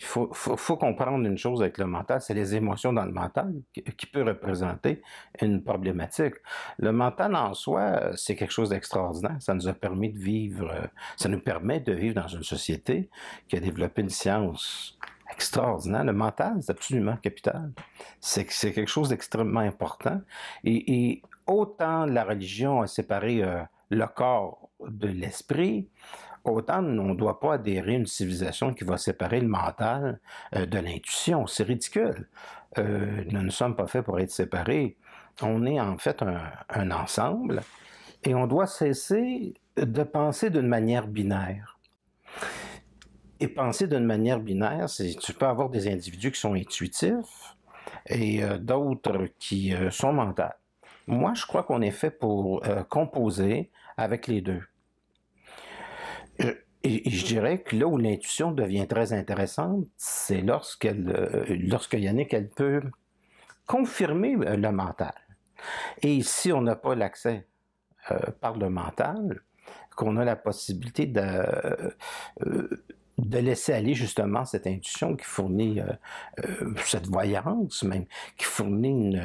faut comprendre une chose avec le mental, c'est les émotions dans le mental qui peut représenter une problématique. Le mental en soi, c'est quelque chose d'extraordinaire. Ça nous a permis de vivre, ça nous permet de vivre dans une société qui a développé une science extraordinaire. Le mental, c'est absolument capital. C'est quelque chose d'extrêmement important. Et autant la religion a séparé le corps de l'esprit, autant on ne doit pas adhérer à une civilisation qui va séparer le mental de l'intuition. C'est ridicule. Nous ne sommes pas faits pour être séparés. On est en fait un ensemble et on doit cesser de penser d'une manière binaire. Et penser d'une manière binaire, c'est tu peux avoir des individus qui sont intuitifs et d'autres qui sont mentales. Moi, je crois qu'on est fait pour composer avec les deux. Et je dirais que là où l'intuition devient très intéressante, c'est lorsque Yannick, elle peut confirmer le mental. Et si on n'a pas l'accès par le mental, qu'on a la possibilité de laisser aller justement cette intuition qui fournit cette voyance même, qui fournit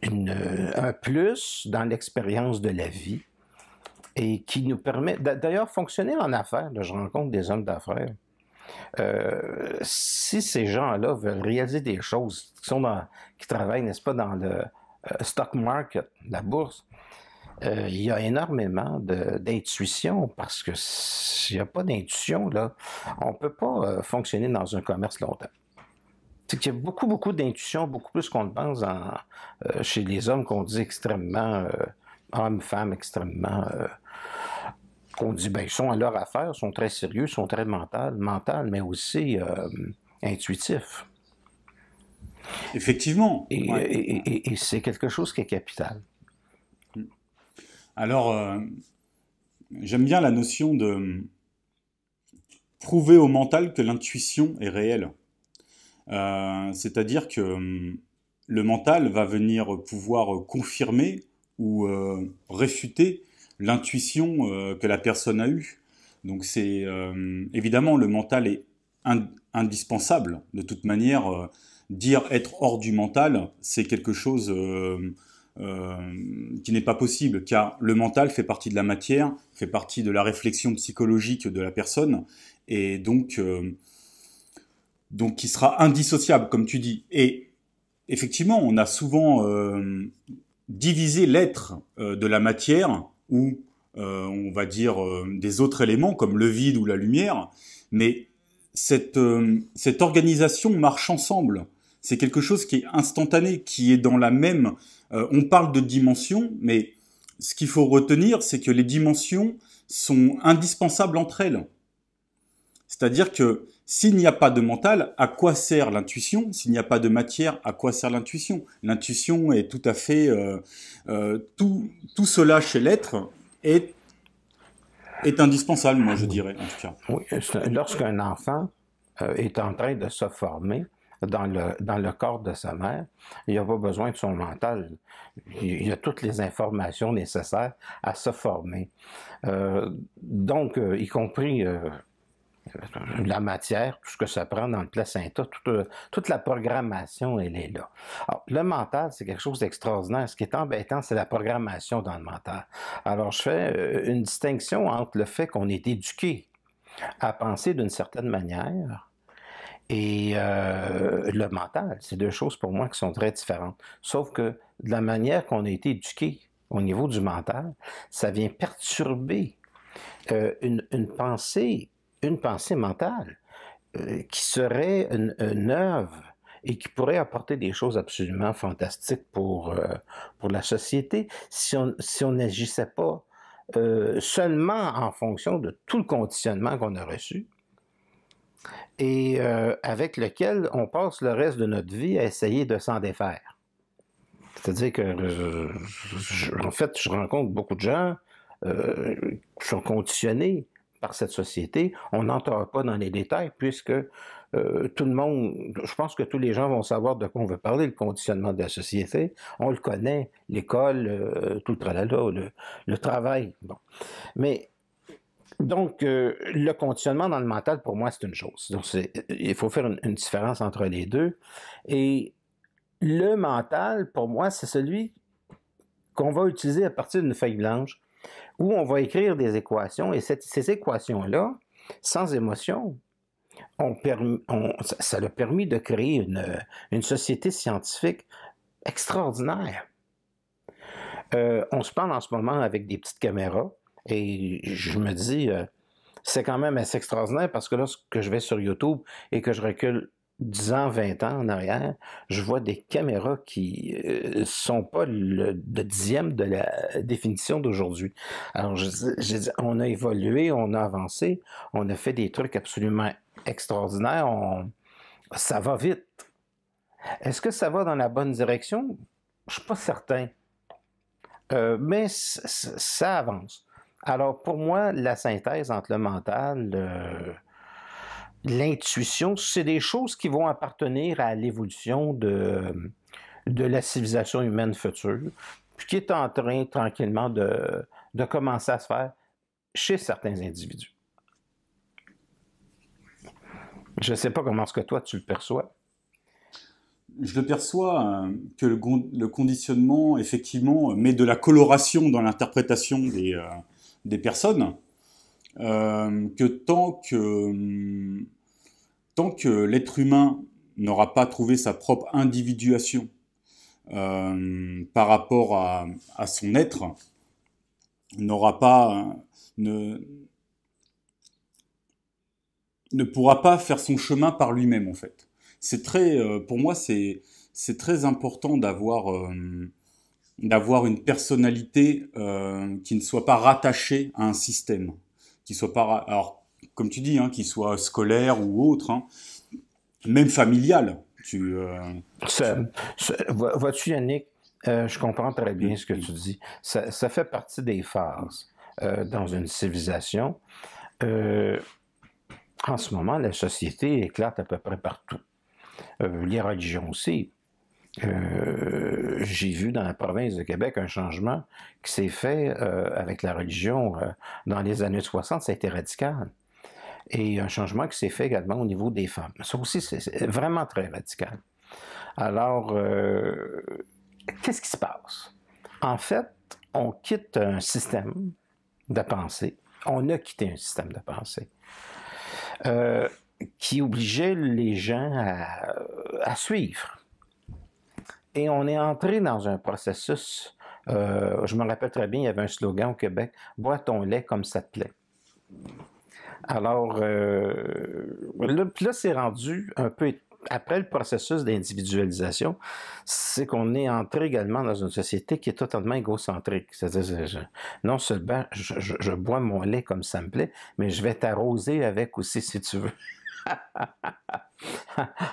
un plus dans l'expérience de la vie et qui nous permet d'ailleurs fonctionner en affaires. Là, je rencontre des hommes d'affaires. Si ces gens-là veulent réaliser des choses qui travaillent, n'est-ce pas, dans le stock market, la bourse, il y a énormément d'intuition parce que s'il n'y a pas d'intuition, là, on ne peut pas fonctionner dans un commerce longtemps. C'est qu'il y a beaucoup, beaucoup d'intuition, beaucoup plus qu'on le pense chez les hommes qu'on dit extrêmement hommes, femmes extrêmement qu'on dit, ben, ils sont à leur affaire, sont très sérieux, sont très mental, mais aussi intuitifs. Effectivement. Et c'est quelque chose qui est capital. Alors, j'aime bien la notion de prouver au mental que l'intuition est réelle. C'est-à-dire que le mental va venir pouvoir confirmer ou réfuter l'intuition que la personne a eue. Donc c'est évidemment le mental est indispensable. De toute manière, dire être hors du mental, c'est quelque chose qui n'est pas possible, car le mental fait partie de la matière, fait partie de la réflexion psychologique de la personne, et donc qui sera indissociable, comme tu dis. Et effectivement, on a souvent divisé l'être de la matière, ou on va dire des autres éléments, comme le vide ou la lumière, mais cette organisation marche ensemble. C'est quelque chose qui est instantané, qui est dans la même... on parle de dimensions, mais ce qu'il faut retenir, c'est que les dimensions sont indispensables entre elles. C'est-à-dire que s'il n'y a pas de mental, à quoi sert l'intuition? S'il n'y a pas de matière, à quoi sert l'intuition? L'intuition est tout à fait... tout cela chez l'être est indispensable, moi je dirais, en tout cas. Oui, lorsqu'un enfant est en train de se former dans le corps de sa mère, il n'a pas besoin de son mental. Il a toutes les informations nécessaires à se former. Donc, y compris la matière, tout ce que ça prend dans le placenta, toute la programmation, elle est là. Alors, le mental, c'est quelque chose d'extraordinaire. Ce qui est embêtant, c'est la programmation dans le mental. Alors, je fais une distinction entre le fait qu'on est éduqué à penser d'une certaine manière et le mental. C'est deux choses pour moi qui sont très différentes. Sauf que de la manière qu'on a été éduqué au niveau du mental, ça vient perturber une pensée mentale qui serait une œuvre et qui pourrait apporter des choses absolument fantastiques pour la société si on n'agissait pas seulement en fonction de tout le conditionnement qu'on a reçu et avec lequel on passe le reste de notre vie à essayer de s'en défaire. C'est-à-dire que, en fait, je rencontre beaucoup de gens qui sont conditionnés par cette société. On n'entre pas dans les détails puisque tout le monde, je pense que tous les gens vont savoir de quoi on veut parler, le conditionnement de la société. On le connaît, l'école, tout le tralala, le travail. Bon. Mais Donc, le conditionnement dans le mental, pour moi, c'est une chose. Donc, il faut faire une différence entre les deux. Et le mental, pour moi, c'est celui qu'on va utiliser à partir d'une feuille blanche où on va écrire des équations. Et ces équations-là, sans émotion, ça a permis de créer une société scientifique extraordinaire. On se parle en ce moment avec des petites caméras et je me dis, c'est quand même assez extraordinaire parce que lorsque je vais sur YouTube et que je recule 10 ans, 20 ans en arrière, je vois des caméras qui sont pas le dixième de la définition d'aujourd'hui. Alors, on a évolué, on a avancé, on a fait des trucs absolument extraordinaires, ça va vite. Est-ce que ça va dans la bonne direction? Je suis pas certain. Mais ça avance. Alors, pour moi, la synthèse entre le mental, l'intuition, c'est des choses qui vont appartenir à l'évolution de la civilisation humaine future, puis qui est en train tranquillement de commencer à se faire chez certains individus. Je ne sais pas comment est-ce que toi tu le perçois. Je le perçois que le conditionnement, effectivement, met de la coloration dans l'interprétation des personnes, que tant que l'être humain n'aura pas trouvé sa propre individuation par rapport à son être, ne pourra pas faire son chemin par lui-même, en fait. Pour moi, c'est très important d'avoir une personnalité qui ne soit pas rattachée à un système, qui soit pas, alors comme tu dis, hein, qui soit scolaire ou autre, hein, même familial. Vois-tu, Yannick, je comprends très bien ce que tu dis. Ça fait partie des phases dans une civilisation. En ce moment, la société éclate à peu près partout. Les religions aussi. J'ai vu dans la province de Québec un changement qui s'est fait avec la religion dans les années 60, ça a été radical. Et un changement qui s'est fait également au niveau des femmes. Ça aussi, c'est vraiment très radical. Alors, qu'est-ce qui se passe? En fait, on quitte un système de pensée. On a quitté un système de pensée qui obligeait les gens à suivre. Et on est entré dans un processus, je me rappelle très bien, il y avait un slogan au Québec, « Bois ton lait comme ça te plaît ». Alors, là c'est rendu un peu, après le processus d'individualisation, c'est qu'on est entré également dans une société qui est totalement égocentrique. C'est-à-dire, non seulement je bois mon lait comme ça me plaît, mais je vais t'arroser avec aussi si tu veux.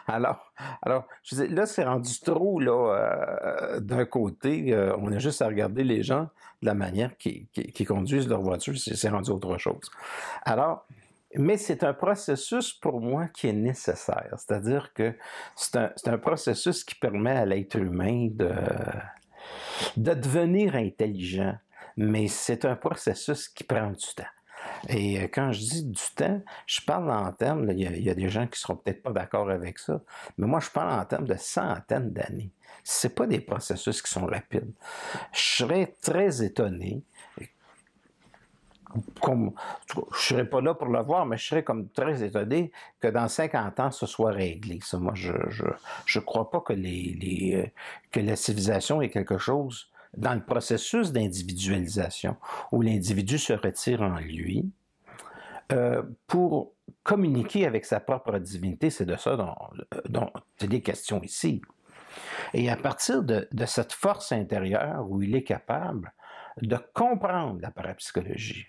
alors, je dis, là, c'est rendu trop, là, d'un côté, on a juste à regarder les gens de la manière qui conduisent leur voiture, c'est rendu autre chose. Alors, mais c'est un processus pour moi qui est nécessaire, c'est-à-dire que c'est un processus qui permet à l'être humain de devenir intelligent, mais c'est un processus qui prend du temps. Et quand je dis du temps, je parle en termes, il y a des gens qui ne seront peut-être pas d'accord avec ça, mais moi je parle en termes de centaines d'années. Ce n'est pas des processus qui sont rapides. Je serais très étonné, je ne serais pas là pour le voir, mais je serais comme très étonné que dans 50 ans, ce soit réglé. Ça, moi, je crois pas que que la civilisation est quelque chose dans le processus d'individualisation, où l'individu se retire en lui, pour communiquer avec sa propre divinité, c'est de ça dont il est question ici. Et à partir de cette force intérieure où il est capable de comprendre la parapsychologie,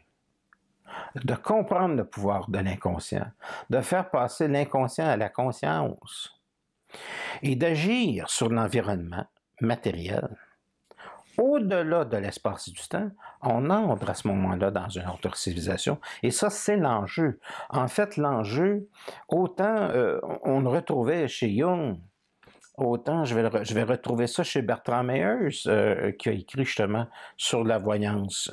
de comprendre le pouvoir de l'inconscient, de faire passer l'inconscient à la conscience et d'agir sur l'environnement matériel, au-delà de l'espace et du temps, on entre à ce moment-là dans une autre civilisation. Et ça, c'est l'enjeu. En fait, l'enjeu, autant on le retrouvait chez Jung, autant je vais retrouver ça chez Bertrand Meyers, qui a écrit justement sur la voyance,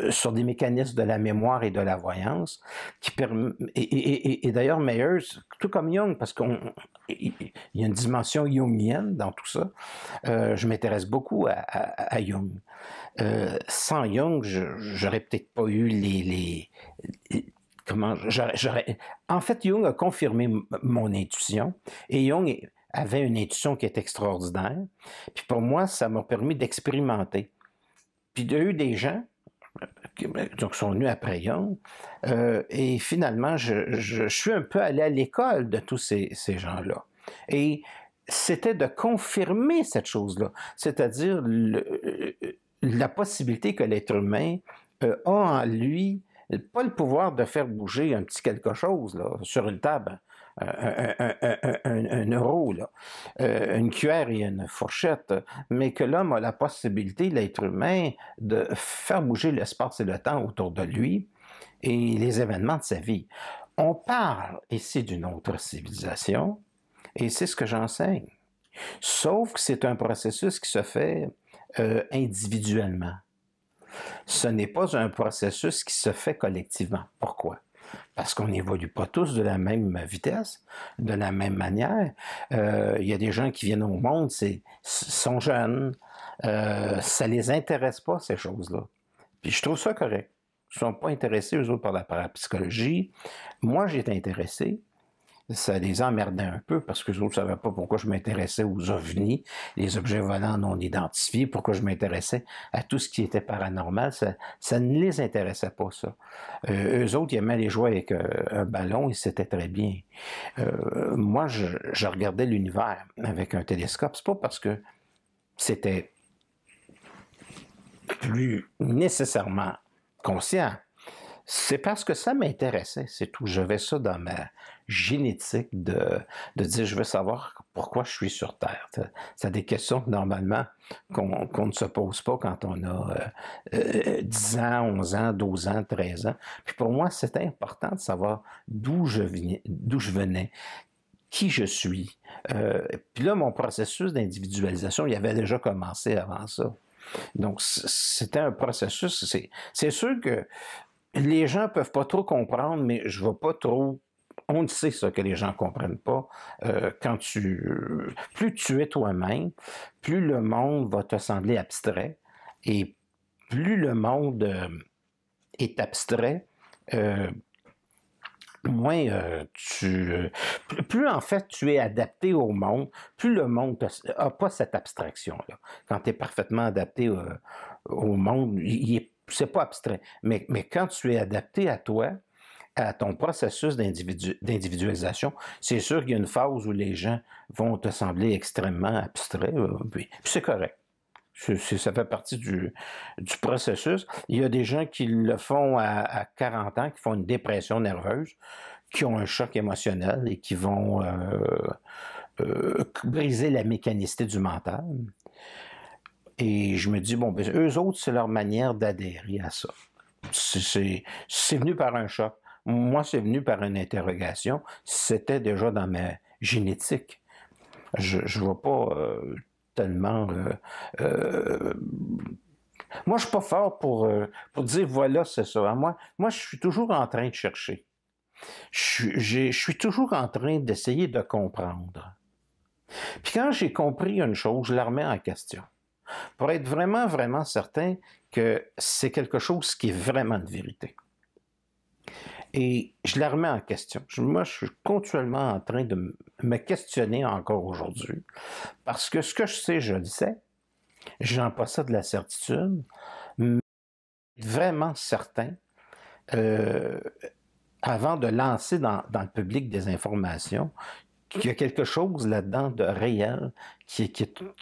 sur des mécanismes de la mémoire et de la voyance, qui et d'ailleurs Meyers, tout comme Jung, parce qu'il y a une dimension jungienne dans tout ça, je m'intéresse beaucoup à Jung. Sans Jung, j'aurais peut-être pas eu en fait, Jung a confirmé mon intuition, et Jung avait une intuition qui est extraordinaire. Puis pour moi, ça m'a permis d'expérimenter. Puis il y a eu des gens qui sont venus après Jung, et finalement, je suis un peu allé à l'école de tous ces gens-là. Et c'était de confirmer cette chose-là, c'est-à-dire la possibilité que l'être humain a en lui pas le pouvoir de faire bouger un petit quelque chose là, sur une table, un euro, là, une cuillère et une fourchette, mais que l'homme a la possibilité, l'être humain, de faire bouger l'espace et le temps autour de lui et les événements de sa vie. On parle ici d'une autre civilisation, et c'est ce que j'enseigne. Sauf que c'est un processus qui se fait individuellement. Ce n'est pas un processus qui se fait collectivement. Pourquoi? Parce qu'on n'évolue pas tous de la même vitesse, de la même manière. Il y a des gens qui viennent au monde, sont jeunes, ça les intéresse pas, ces choses-là. Puis je trouve ça correct. Ils ne sont pas intéressés, eux autres, par la parapsychologie. Moi, j'ai été intéressé. Ça les emmerdait un peu parce que les autres ne savaient pas pourquoi je m'intéressais aux ovnis, les objets volants non identifiés, pourquoi je m'intéressais à tout ce qui était paranormal. Ça ne les intéressait pas, ça. Eux autres, ils aimaient les jouer avec un ballon et c'était très bien. Moi, je regardais l'univers avec un télescope. C'est pas parce que c'était plus nécessairement conscient. C'est parce que ça m'intéressait, c'est tout. J'avais ça dans ma génétique de dire, je veux savoir pourquoi je suis sur Terre. C'est des questions que, normalement, qu'on ne se pose pas quand on a 10 ans, 11 ans, 12 ans, 13 ans. Puis pour moi, c'était important de savoir d'où je venais, qui je suis. Puis là, mon processus d'individualisation, il avait déjà commencé avant ça. Donc, c'était un processus. C'est sûr que les gens peuvent pas trop comprendre, mais je ne vais pas trop... On le sait, ça, que les gens ne comprennent pas. Plus tu es toi-même, plus le monde va te sembler abstrait. Et plus le monde est abstrait, moins plus en fait tu es adapté au monde, plus le monde n'a pas cette abstraction-là. Quand tu es parfaitement adapté au monde, c'est pas abstrait. Mais quand tu es adapté à toi, à ton processus d'individualisation, c'est sûr qu'il y a une phase où les gens vont te sembler extrêmement abstraits, puis c'est correct. Ça fait partie du processus. Il y a des gens qui le font à 40 ans, qui font une dépression nerveuse, qui ont un choc émotionnel et qui vont briser la mécanicité du mental. Et je me dis, bon, ben, eux autres, c'est leur manière d'adhérer à ça. C'est venu par un choc. Moi, c'est venu par une interrogation. C'était déjà dans ma génétique. Je ne vois pas tellement... moi, je suis pas fort pour dire, voilà, c'est ça. Moi, je suis toujours en train de chercher. Je suis toujours en train d'essayer de comprendre. Puis quand j'ai compris une chose, je la remets en question. Pour être vraiment, vraiment certain que c'est quelque chose qui est vraiment de vérité. Et je la remets en question. Moi, je suis continuellement en train de me questionner encore aujourd'hui. Parce que ce que je sais, je le sais. J'en possède la certitude. Mais vraiment certain, avant de lancer dans le public des informations, qu'il y a quelque chose là-dedans de réel, qui est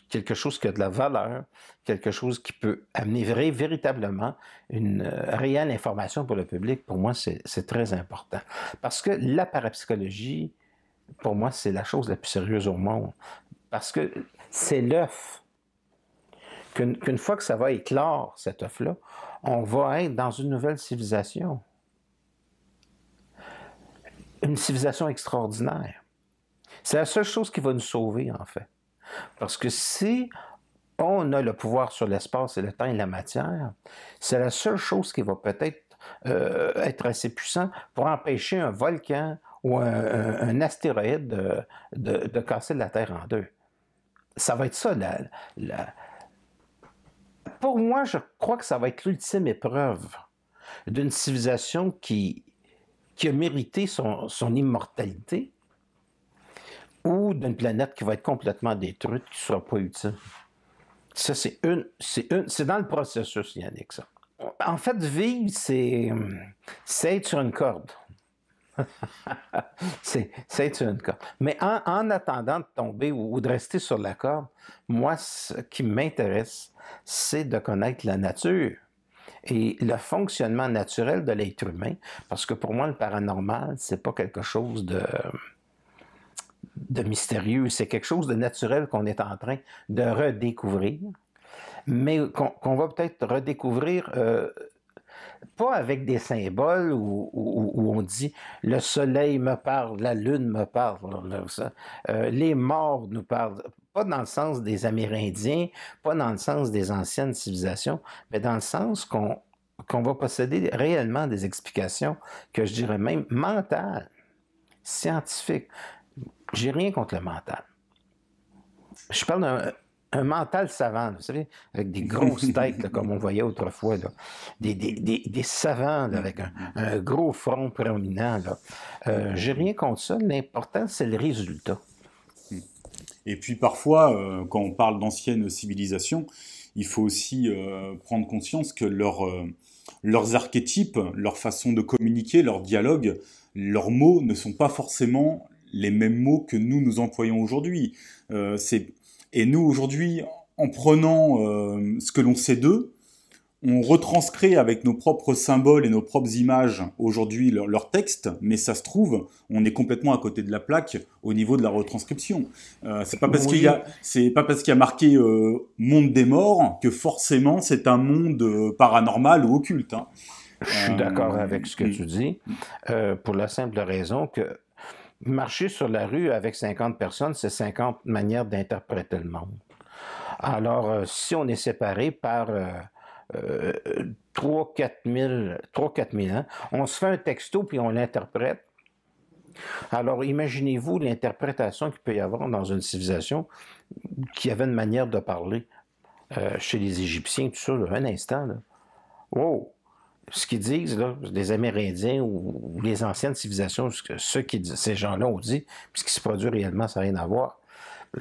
quelque chose qui a de la valeur, quelque chose qui peut amener véritablement une réelle information pour le public. Pour moi, c'est très important. Parce que la parapsychologie, pour moi, c'est la chose la plus sérieuse au monde. Parce que c'est l'œuf. Qu'une fois que ça va éclore, cet œuf-là, on va être dans une nouvelle civilisation. Une civilisation extraordinaire. C'est la seule chose qui va nous sauver, en fait. Parce que si on a le pouvoir sur l'espace et le temps et la matière, c'est la seule chose qui va peut-être être assez puissant pour empêcher un volcan ou un astéroïde de casser la Terre en deux. Ça va être ça. Pour moi, je crois que ça va être l'ultime épreuve d'une civilisation qui a mérité son immortalité ou d'une planète qui va être complètement détruite, qui ne sera pas utile. Ça, c'est dans le processus, Yannick, ça. En fait, vivre, c'est être sur une corde. c'est être sur une corde. Mais en attendant de tomber ou de rester sur la corde, moi, ce qui m'intéresse, c'est de connaître la nature et le fonctionnement naturel de l'être humain. Parce que pour moi, le paranormal, c'est pas quelque chose de mystérieux, c'est quelque chose de naturel qu'on est en train de redécouvrir, mais qu'on va peut-être redécouvrir pas avec des symboles où on dit le soleil me parle, la lune me parle, les morts nous parlent, pas dans le sens des Amérindiens, pas dans le sens des anciennes civilisations, mais dans le sens qu'on va posséder réellement des explications que je dirais même mentales, scientifiques. J'ai rien contre le mental. Je parle d'un mental savant, vous savez, avec des grosses têtes, là, comme on voyait autrefois, là. Des savants là, avec un gros front prominent. J'ai rien contre ça. L'important, c'est le résultat. Et puis parfois, quand on parle d'anciennes civilisations, il faut aussi prendre conscience que leurs archétypes, leur façon de communiquer, leur dialogue, leurs mots ne sont pas forcément les mêmes mots que nous employons aujourd'hui. Et nous, aujourd'hui, en prenant ce que l'on sait d'eux, on retranscrit avec nos propres symboles et nos propres images aujourd'hui leur texte, mais ça se trouve, on est complètement à côté de la plaque au niveau de la retranscription. C'est pas parce qu'il y a marqué monde des morts que forcément c'est un monde paranormal ou occulte. Hein. Je suis d'accord avec ce que tu dis, pour la simple raison que marcher sur la rue avec 50 personnes, c'est 50 manières d'interpréter le monde. Alors, si on est séparé par 3-4 000 ans, on se fait un texto puis on l'interprète. Alors, imaginez-vous l'interprétation qu'il peut y avoir dans une civilisation qui avait une manière de parler chez les Égyptiens, tout ça, là, un instant. Là. Wow! Ce qu'ils disent, là, les Amérindiens ou les anciennes civilisations, ces gens-là ont dit, puis ce qui se produit réellement, ça n'a rien à voir.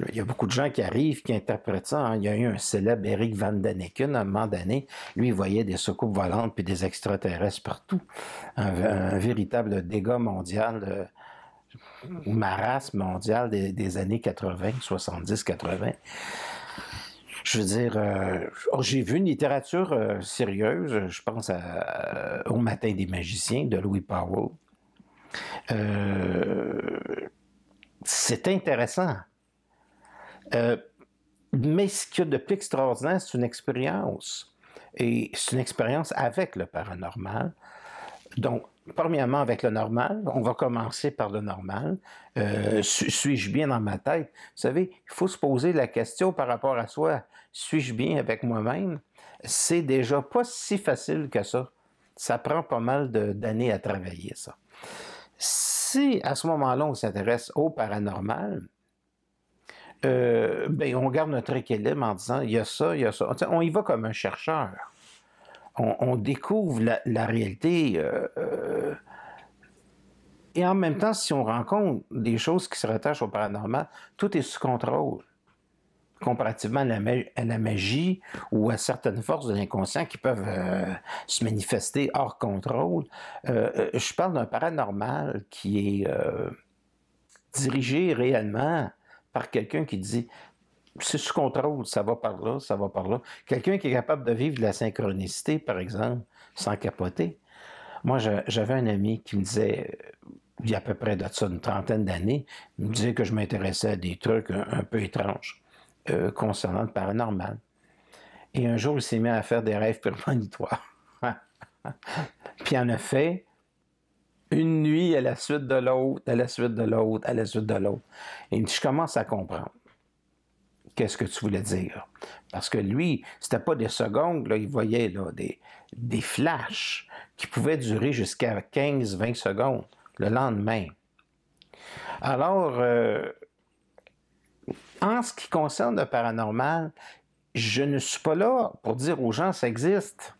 Il y a beaucoup de gens qui arrivent, qui interprètent ça. Hein. Il y a eu un célèbre Eric Van Daniken, à un moment donné. Lui, il voyait des soucoupes volantes puis des extraterrestres partout. Un véritable dégât mondial, marasme mondial des années 80, 70, 80. Je veux dire, j'ai vu une littérature sérieuse, je pense au Matin des magiciens de Louis Powell. C'est intéressant. Mais ce qu'il y a de plus extraordinaire, c'est une expérience. Et c'est une expérience avec le paranormal. Donc, premièrement, avec le normal, on va commencer par le normal. Suis-je bien dans ma tête? Vous savez, il faut se poser la question par rapport à soi. Suis-je bien avec moi-même? C'est déjà pas si facile que ça. Ça prend pas mal d'années à travailler, ça. Si, à ce moment-là, on s'intéresse au paranormal, on garde notre équilibre en disant, il y a ça, il y a ça. On y va comme un chercheur. On découvre la réalité. Et en même temps, si on rencontre des choses qui se rattachent au paranormal, tout est sous contrôle. Comparativement à la magie ou à certaines forces de l'inconscient qui peuvent se manifester hors contrôle. Je parle d'un paranormal qui est dirigé réellement par quelqu'un qui dit c'est sous contrôle, ça va par là, ça va par là. Quelqu'un qui est capable de vivre de la synchronicité, par exemple, sans capoter. Moi, j'avais un ami qui me disait, il y a à peu près de ça une trentaine d'années, il me disait que je m'intéressais à des trucs un peu étranges concernant le paranormal. Et un jour, il s'est mis à faire des rêves prémonitoires. Puis en a fait, une nuit, dit à la suite de l'autre, à la suite de l'autre, à la suite de l'autre. Et il dit, je commence à comprendre. Qu'est-ce que tu voulais dire? Parce que lui, c'était pas des secondes, là, il voyait là, des flashs qui pouvaient durer jusqu'à 15-20 secondes le lendemain. Alors, en ce qui concerne le paranormal, je ne suis pas là pour dire aux gens ça existe.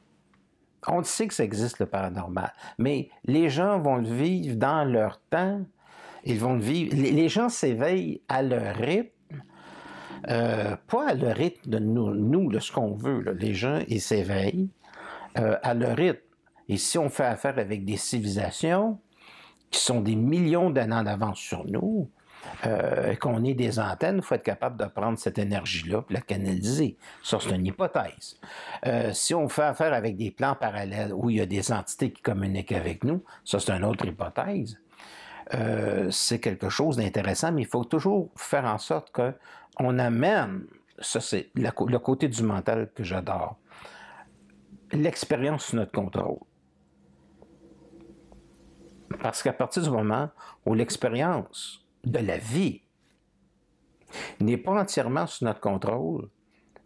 On le sait que ça existe le paranormal, mais les gens vont le vivre dans leur temps. Ils vont le vivre. Les gens s'éveillent à leur rythme, pas à leur rythme de nous de ce qu'on veut. Là. Les gens, ils s'éveillent à leur rythme. Et si on fait affaire avec des civilisations qui sont des millions d'années en avance sur nous, qu'on ait des antennes, il faut être capable de prendre cette énergie-là et la canaliser. Ça, c'est une hypothèse. Si on fait affaire avec des plans parallèles où il y a des entités qui communiquent avec nous, ça, c'est une autre hypothèse. C'est quelque chose d'intéressant, mais il faut toujours faire en sorte qu'on amène, ça c'est le côté du mental que j'adore, l'expérience sous notre contrôle. Parce qu'à partir du moment où l'expérience de la vie n'est pas entièrement sous notre contrôle,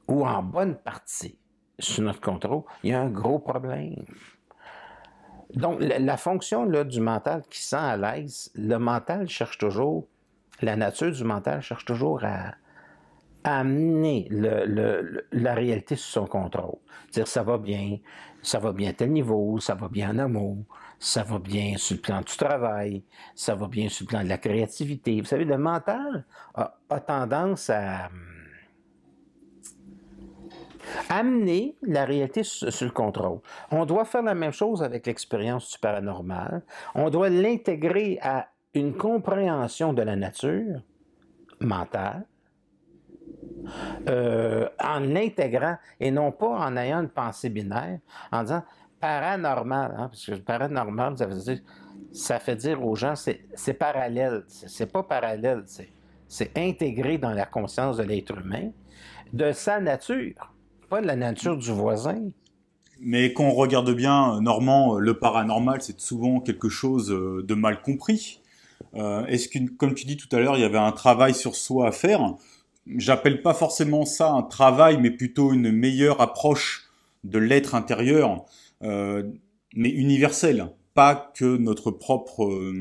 ou en bonne partie sous notre contrôle, il y a un gros problème. Donc, la fonction là, du mental qui sent à l'aise, le mental cherche toujours, la nature du mental cherche toujours à amener la réalité sous son contrôle. Dire ça va bien à tel niveau, ça va bien en amour, ça va bien sur le plan du travail, ça va bien sur le plan de la créativité. Vous savez, le mental a tendance à amener la réalité sur le contrôle. On doit faire la même chose avec l'expérience du paranormal. On doit l'intégrer à une compréhension de la nature mentale, en l'intégrant et non pas en ayant une pensée binaire, en disant paranormal, hein, parce que paranormal, ça fait dire aux gens c'est parallèle, c'est pas parallèle, c'est intégré dans la conscience de l'être humain, de sa nature, pas de la nature du voisin. Mais quand on regarde bien, Normand, le paranormal, c'est souvent quelque chose de mal compris. Est-ce que, comme tu dis tout à l'heure, il y avait un travail sur soi à faire? J'appelle pas forcément ça un travail, mais plutôt une meilleure approche de l'être intérieur, mais universelle, pas que notre propre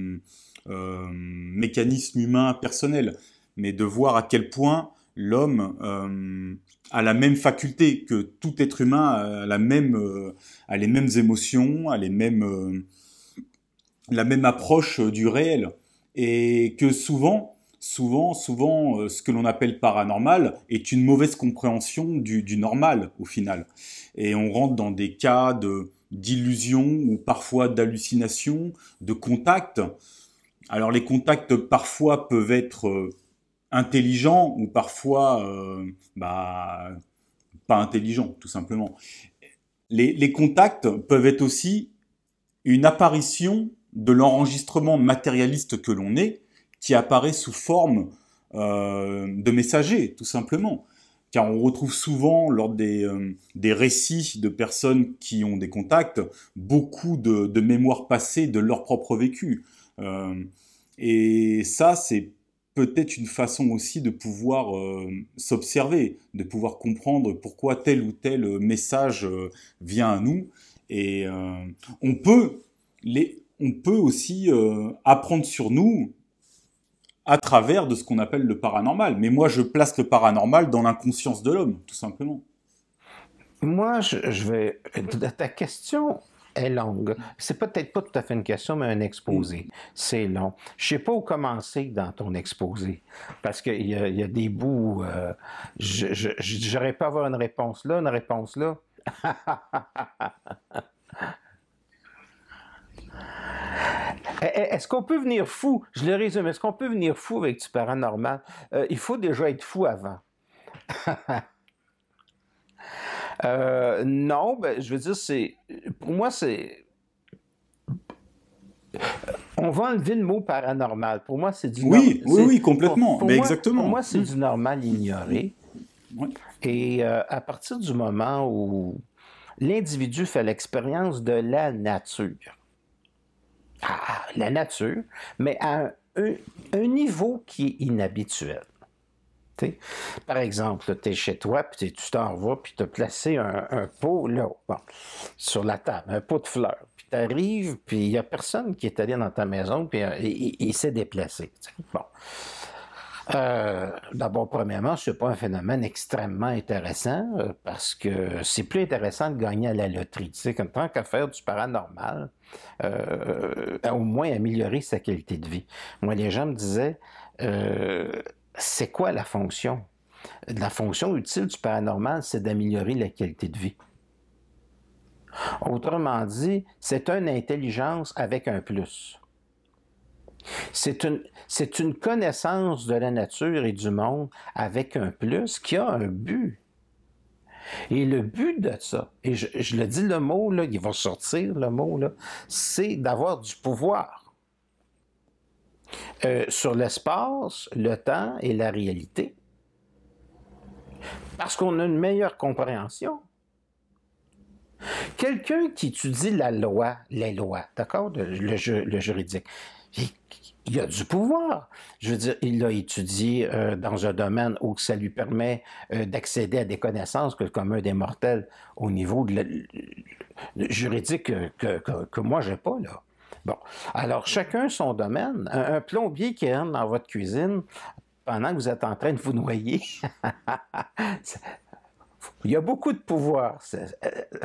mécanisme humain personnel, mais de voir à quel point l'homme a la même faculté que tout être humain, a les mêmes émotions, a la même approche du réel, et que souvent, ce que l'on appelle paranormal est une mauvaise compréhension du normal, au final. Et on rentre dans des cas d'illusion ou parfois d'hallucination, de contact. Alors les contacts parfois peuvent être intelligents ou parfois pas intelligents, tout simplement. Les contacts peuvent être aussi une apparition de l'enregistrement matérialiste que l'on est, qui apparaît sous forme de messager, tout simplement. Car on retrouve souvent, lors des récits de personnes qui ont des contacts, beaucoup de mémoires passées de leur propre vécu. Et ça, c'est peut-être une façon aussi de pouvoir s'observer, de pouvoir comprendre pourquoi tel ou tel message vient à nous. Et on peut aussi apprendre sur nous à travers de ce qu'on appelle le paranormal. Mais moi, je place le paranormal dans l'inconscience de l'homme, tout simplement. Moi, je vais... Ta question est longue. C'est peut-être pas tout à fait une question, mais un exposé. C'est long. Je sais pas où commencer dans ton exposé, parce qu'il y a des bouts... j'aurais pas avoir une réponse là, une réponse là. Est-ce qu'on peut venir fou? Je le résume. Est-ce qu'on peut venir fou avec du paranormal? Il faut déjà être fou avant. Non, ben, je veux dire, pour moi, on va enlever le mot paranormal. Pour moi, c'est du normal. Oui, complètement. Mais exactement. Pour moi, c'est du normal ignoré. Oui. Et à partir du moment où l'individu fait l'expérience de la nature, à la nature, mais à un niveau qui est inhabituel. T'sais, par exemple, tu es chez toi, puis tu t'en vas, puis tu as placé un pot là, bon, sur la table, un pot de fleurs. Puis tu arrives, puis il n'y a personne qui est allé dans ta maison, puis il s'est déplacé. T'sais. Bon. D'abord, premièrement, ce n'est pas un phénomène extrêmement intéressant parce que c'est plus intéressant de gagner à la loterie. Tu sais, comme tant qu'à faire du paranormal, au moins améliorer sa qualité de vie. Moi, les gens me disaient, c'est quoi la fonction? La fonction utile du paranormal, c'est d'améliorer la qualité de vie. Autrement dit, c'est une intelligence avec un plus. C'est une connaissance de la nature et du monde avec un plus qui a un but. Et le but de ça, et je le dis le mot, là, il va sortir le mot, là, c'est d'avoir du pouvoir sur l'espace, le temps et la réalité. Parce qu'on a une meilleure compréhension. Quelqu'un qui étudie la loi, les lois, d'accord, le juridique, il a du pouvoir. Je veux dire, il l'a étudié dans un domaine où ça lui permet d'accéder à des connaissances que le commun des mortels au niveau juridique que moi, j'ai pas, là. Bon, alors chacun son domaine. Un plombier qui rentre dans votre cuisine pendant que vous êtes en train de vous noyer, il y a beaucoup de pouvoir.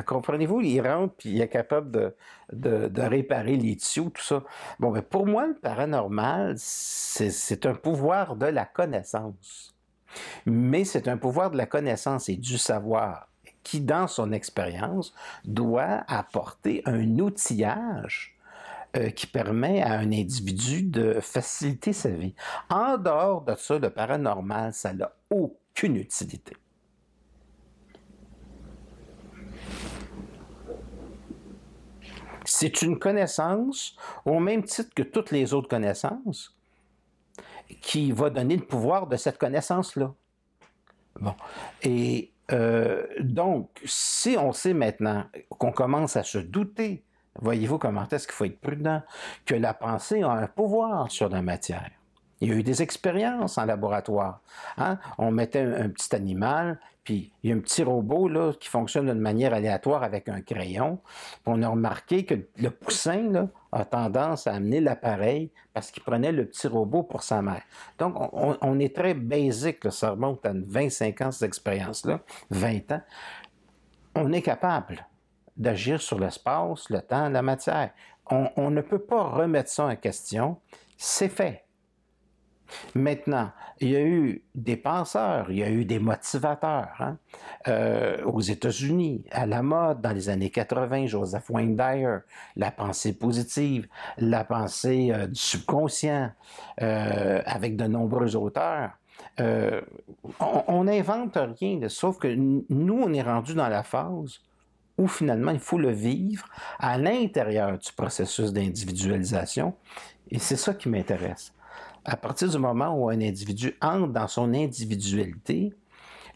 Comprenez-vous, il rentre puis il est capable de réparer les tuyaux, tout ça. Bon, mais pour moi, le paranormal, c'est un pouvoir de la connaissance. Mais c'est un pouvoir de la connaissance et du savoir qui, dans son expérience, doit apporter un outillage qui permet à un individu de faciliter sa vie. En dehors de ça, le paranormal, ça n'a aucune utilité. C'est une connaissance, au même titre que toutes les autres connaissances, qui va donner le pouvoir de cette connaissance-là. Bon. Et donc, si on sait maintenant qu'on commence à se douter, voyez-vous comment est-ce qu'il faut être prudent, que la pensée a un pouvoir sur la matière. Il y a eu des expériences en laboratoire. Hein? On mettait un petit animal, puis il y a un petit robot là, qui fonctionne d'une manière aléatoire avec un crayon. On a remarqué que le poussin là, a tendance à amener l'appareil parce qu'il prenait le petit robot pour sa mère. Donc, on est très basique, là, ça remonte à 25 ans, ces expériences-là, 20 ans. On est capable d'agir sur l'espace, le temps, la matière. On ne peut pas remettre ça en question. C'est fait. Maintenant, il y a eu des penseurs, il y a eu des motivateurs. Hein? Aux États-Unis, à la mode, dans les années 80, Joseph Wayne Dyer, la pensée positive, la pensée du subconscient, avec de nombreux auteurs. On n'invente rien, sauf que nous, on est rendu dans la phase où finalement, il faut le vivre à l'intérieur du processus d'individualisation. Et c'est ça qui m'intéresse. À partir du moment où un individu entre dans son individualité,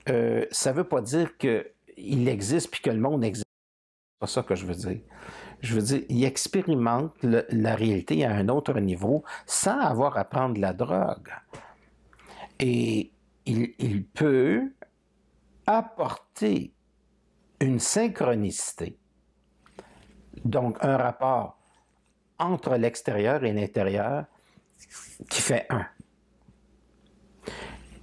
ça ne veut pas dire qu'il existe puis que le monde existe. C'est pas ça que je veux dire. Je veux dire, il expérimente la réalité à un autre niveau sans avoir à prendre la drogue. Et il peut apporter une synchronicité, donc un rapport entre l'extérieur et l'intérieur qui fait un.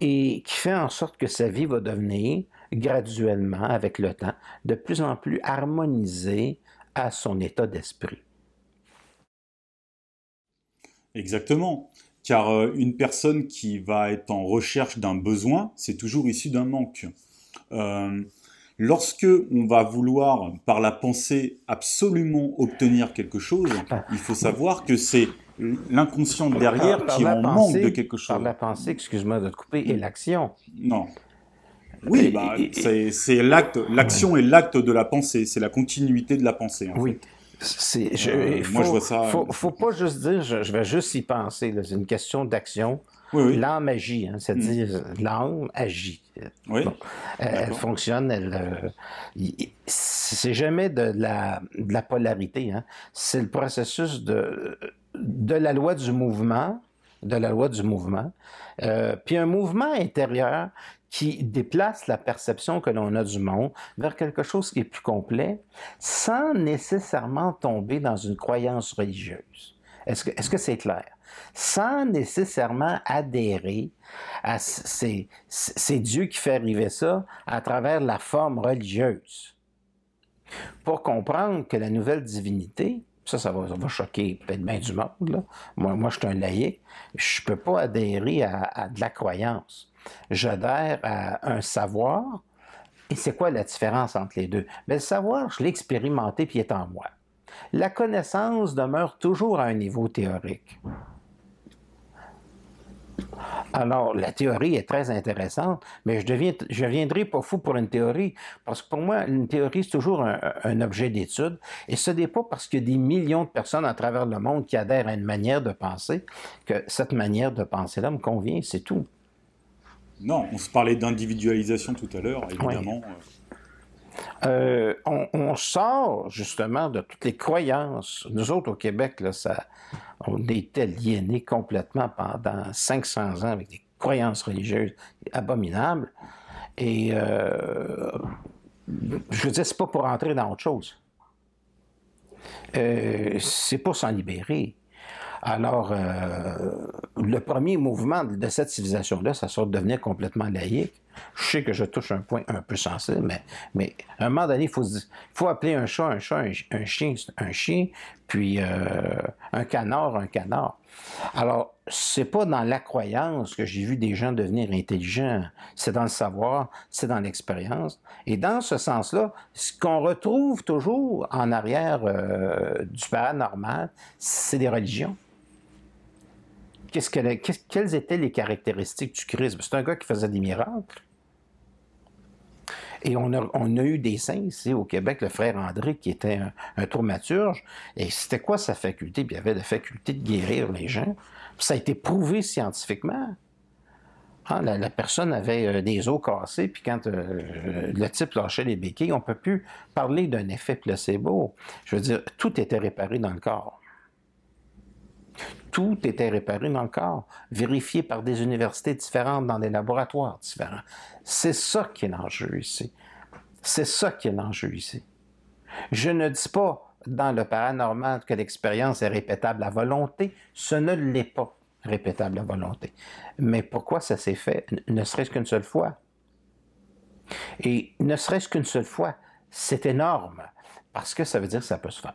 Et qui fait en sorte que sa vie va devenir graduellement, avec le temps, de plus en plus harmonisée à son état d'esprit. Exactement. Car une personne qui va être en recherche d'un besoin, c'est toujours issu d'un manque. Lorsque on va vouloir, par la pensée, absolument obtenir quelque chose, il faut savoir que c'est l'inconscient derrière qui en manque de quelque chose. Par la pensée, excuse-moi de te couper, et l'action. Non. Oui, c'est l'acte. L'action est l'acte de la pensée. C'est la continuité de la pensée. Oui. Moi, je vois ça. Faut pas juste dire, je vais juste y penser. C'est une question d'action. Oui, oui. L'âme agit, hein, c'est-à-dire l'âme agit. Oui. Bon, elle fonctionne, c'est jamais de la polarité. Hein. C'est le processus de la loi du mouvement, puis un mouvement intérieur qui déplace la perception que l'on a du monde vers quelque chose qui est plus complet, sans nécessairement tomber dans une croyance religieuse. Est-ce que c'est clair? Sans nécessairement adhérer à c'est Dieu qui fait arriver ça à travers la forme religieuse. Pour comprendre que la nouvelle divinité, ça va choquer peut-être bien du monde, là. Moi, je suis un laïc, je ne peux pas adhérer à de la croyance. J'adhère à un savoir, et c'est quoi la différence entre les deux? Bien, le savoir, je l'ai expérimenté puis il est en moi. La connaissance demeure toujours à un niveau théorique. Alors, la théorie est très intéressante, mais je viendrai pas fou pour une théorie, parce que pour moi, une théorie, c'est toujours un objet d'étude, et ce n'est pas parce qu'il y a des millions de personnes à travers le monde qui adhèrent à une manière de penser que cette manière de penser-là me convient, c'est tout. Non, on se parlait d'individualisation tout à l'heure, évidemment. Oui. On sort justement de toutes les croyances. Nous autres, au Québec, là, on était aliénés complètement pendant 500 ans avec des croyances religieuses abominables. Et je veux dire, c'est pas pour entrer dans autre chose. C'est pour s'en libérer. Alors, le premier mouvement de cette civilisation-là, ça sort de devenir complètement laïque. Je sais que je touche un point un peu sensible, mais à un moment donné, il faut appeler un chat, un chien, un chien, puis un canard. Alors, c'est pas dans la croyance que j'ai vu des gens devenir intelligents, c'est dans le savoir, c'est dans l'expérience. Et dans ce sens-là, ce qu'on retrouve toujours en arrière du paranormal, c'est des religions. Quelles étaient les caractéristiques du Christ? C'est un gars qui faisait des miracles. Et on a eu des saints ici au Québec, le frère André qui était un thaumaturge. Et c'était quoi sa faculté? Puis il avait la faculté de guérir les gens. Puis ça a été prouvé scientifiquement. Ah, la personne avait des os cassés, puis quand le type lâchait les béquilles, on ne peut plus parler d'un effet placebo. Je veux dire, tout était réparé dans le corps. Tout était réparé dans le corps, vérifié par des universités différentes, dans des laboratoires différents. C'est ça qui est l'enjeu ici. C'est ça qui est l'enjeu ici. Je ne dis pas dans le paranormal que l'expérience est répétable à volonté. Ce ne l'est pas répétable à volonté. Mais pourquoi ça s'est fait, ne serait-ce qu'une seule fois? Et ne serait-ce qu'une seule fois, c'est énorme, parce que ça veut dire que ça peut se faire.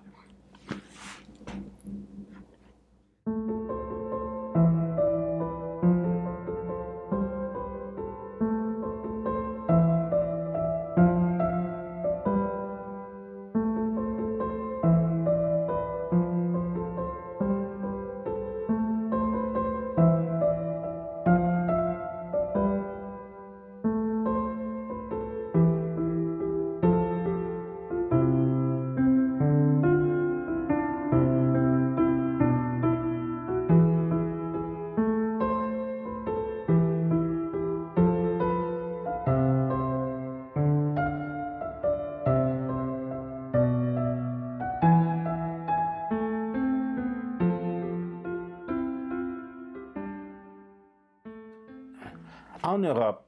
En Europe,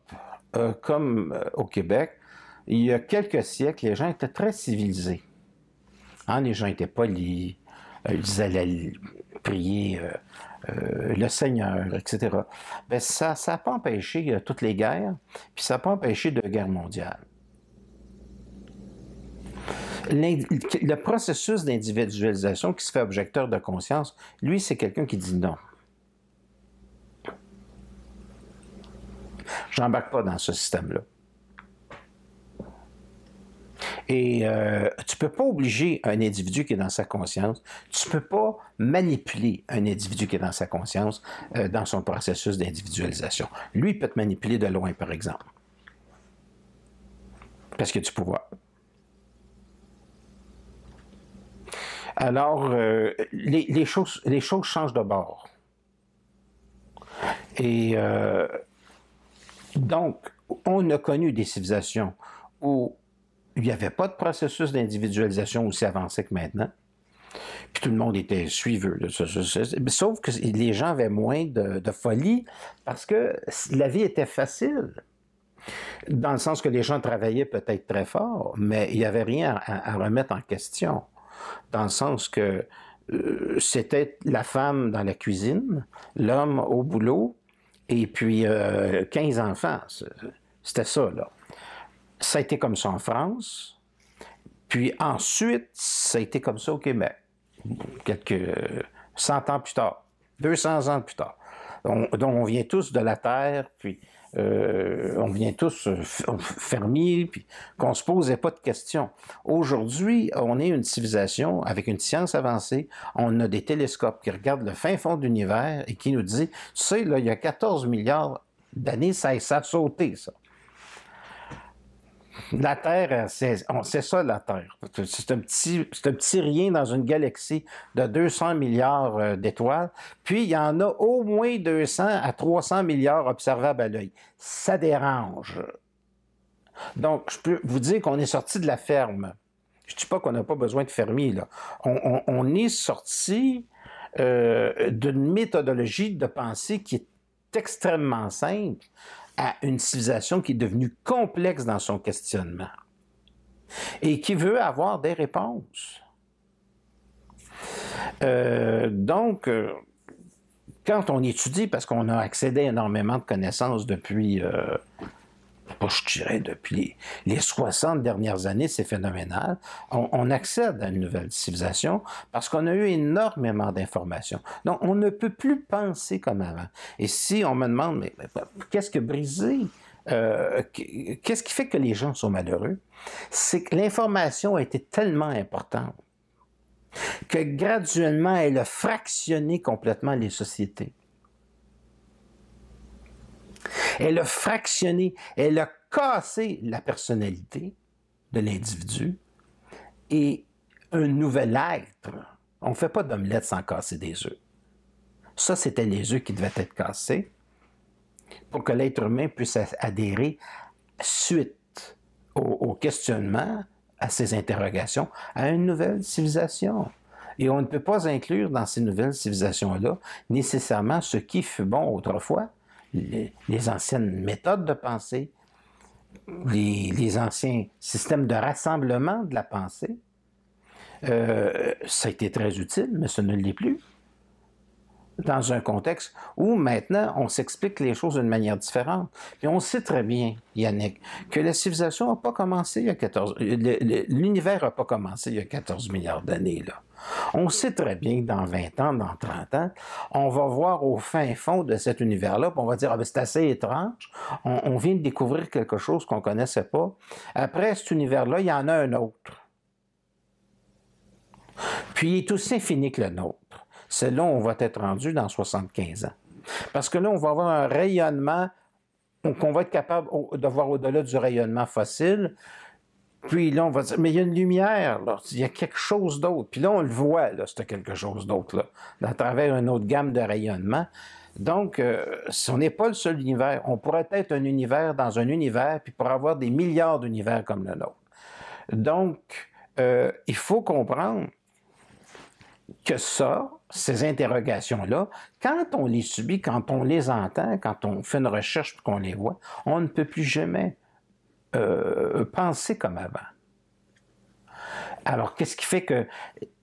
comme au Québec, il y a quelques siècles, les gens étaient très civilisés. Hein, les gens étaient polis, ils allaient prier le Seigneur, etc. Bien, ça n'a pas empêché toutes les guerres, puis ça n'a pas empêché deux guerres mondiales. Le processus d'individualisation qui se fait objecteur de conscience, lui, c'est quelqu'un qui dit non. Je n'embarque pas dans ce système-là. Et tu ne peux pas obliger un individu qui est dans sa conscience, tu ne peux pas manipuler un individu qui est dans sa conscience dans son processus d'individualisation. Lui, il peut te manipuler de loin, par exemple. Parce qu'il a du pouvoir. Alors, les choses changent de bord. Et donc, on a connu des civilisations où il n'y avait pas de processus d'individualisation aussi avancé que maintenant. Puis tout le monde était suiveux. Sauf que les gens avaient moins de folie parce que la vie était facile. Dans le sens que les gens travaillaient peut-être très fort, mais il n'y avait rien à remettre en question. Dans le sens que c'était la femme dans la cuisine, l'homme au boulot, et puis 15 enfants. C'était ça, là. Ça a été comme ça en France. Puis ensuite, ça a été comme ça au Québec. Quelques 100 ans plus tard, 200 ans plus tard. Donc on vient tous de la terre, puis on vient tous fermiers, puis qu'on ne se posait pas de questions. Aujourd'hui, on est une civilisation avec une science avancée. On a des télescopes qui regardent le fin fond de l'univers et qui nous disent, tu sais, là, il y a 14 milliards d'années, ça a sauté, ça. La Terre, c'est ça, la Terre. C'est un petit rien dans une galaxie de 200 milliards d'étoiles. Puis, il y en a au moins 200 à 300 milliards observables à l'œil. Ça dérange. Donc, je peux vous dire qu'on est sorti de la ferme. Je ne dis pas qu'on n'a pas besoin de fermiers, là. On est sorti d'une méthodologie de pensée qui est extrêmement simple à une civilisation qui est devenue complexe dans son questionnement et qui veut avoir des réponses. Donc, quand on étudie, parce qu'on a accédé à énormément de connaissances depuis, je dirais, depuis les 60 dernières années, c'est phénoménal, on accède à une nouvelle civilisation parce qu'on a eu énormément d'informations. Donc, on ne peut plus penser comme avant. Et si on me demande, mais qu'est-ce que briser? Qu'est-ce qui fait que les gens sont malheureux? C'est que l'information a été tellement importante que graduellement, elle a fractionné complètement les sociétés. Elle a fractionné, elle a cassé la personnalité de l'individu et un nouvel être. On ne fait pas d'omelette sans casser des œufs. Ça, c'était les œufs qui devaient être cassés pour que l'être humain puisse adhérer suite au questionnement, à ces interrogations, à une nouvelle civilisation. Et on ne peut pas inclure dans ces nouvelles civilisations-là nécessairement ce qui fut bon autrefois, les anciennes méthodes de pensée, les anciens systèmes de rassemblement de la pensée. Ça a été très utile, mais ce ne l'est plus. Dans un contexte où maintenant on s'explique les choses d'une manière différente. Et on sait très bien, Yannick, que la civilisation n'a pas commencé il y a 14... L'univers n'a pas commencé il y a 14 milliards d'années, là. On sait très bien que dans 20 ans, dans 30 ans, on va voir au fin fond de cet univers-là, puis on va dire, ah ben c'est assez étrange, on vient de découvrir quelque chose qu'on ne connaissait pas. Après cet univers-là, il y en a un autre. Puis il est aussi infini que le nôtre. C'est là où on va être rendu dans 75 ans. Parce que là, on va avoir un rayonnement qu'on va être capable de voir au-delà du rayonnement fossile. Puis là, on va dire, mais il y a une lumière, là. Il y a quelque chose d'autre. Puis là, on le voit, là, c'est quelque chose d'autre, là, à travers une autre gamme de rayonnement. Donc, on n'est pas le seul univers. On pourrait être un univers dans un univers, puis pour avoir des milliards d'univers comme le nôtre. Donc, il faut comprendre que ça, ces interrogations-là, quand on les subit, quand on les entend, quand on fait une recherche et qu'on les voit, on ne peut plus jamais penser comme avant. Alors, qu'est-ce qui fait que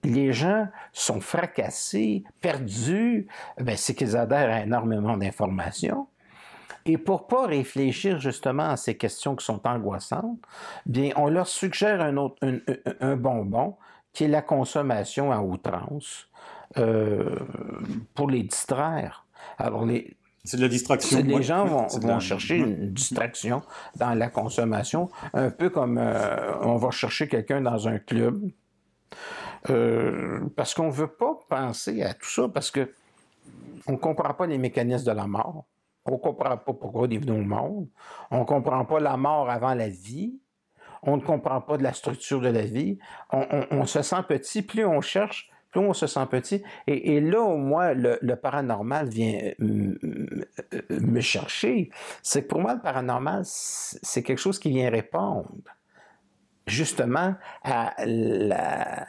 les gens sont fracassés, perdus? Bien, c'est qu'ils adhèrent à énormément d'informations. Et pour ne pas réfléchir justement à ces questions qui sont angoissantes, bien, on leur suggère un bonbon qui est la consommation à outrance pour les distraire. Alors, c'est de la distraction. Les gens vont chercher une distraction dans la consommation, un peu comme on va chercher quelqu'un dans un club, parce qu'on ne veut pas penser à tout ça, parce que on ne comprend pas les mécanismes de la mort, on ne comprend pas pourquoi on est venu au monde, on ne comprend pas la mort avant la vie, on ne comprend pas de la structure de la vie, on se sent petit, plus on cherche, plus on se sent petit. Et là où moi, le paranormal vient me chercher, c'est que pour moi, le paranormal, c'est quelque chose qui vient répondre justement à la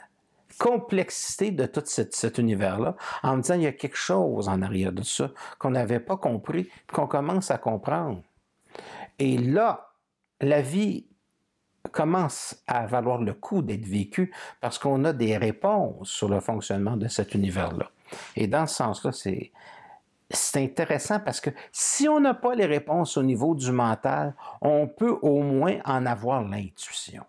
complexité de tout cet univers-là, en me disant il y a quelque chose en arrière de ça qu'on n'avait pas compris, qu'on commence à comprendre. Et là, la vie commence à valoir le coup d'être vécue parce qu'on a des réponses sur le fonctionnement de cet univers-là. Et dans ce sens-là, c'est intéressant parce que si on n'a pas les réponses au niveau du mental, on peut au moins en avoir l'intuition.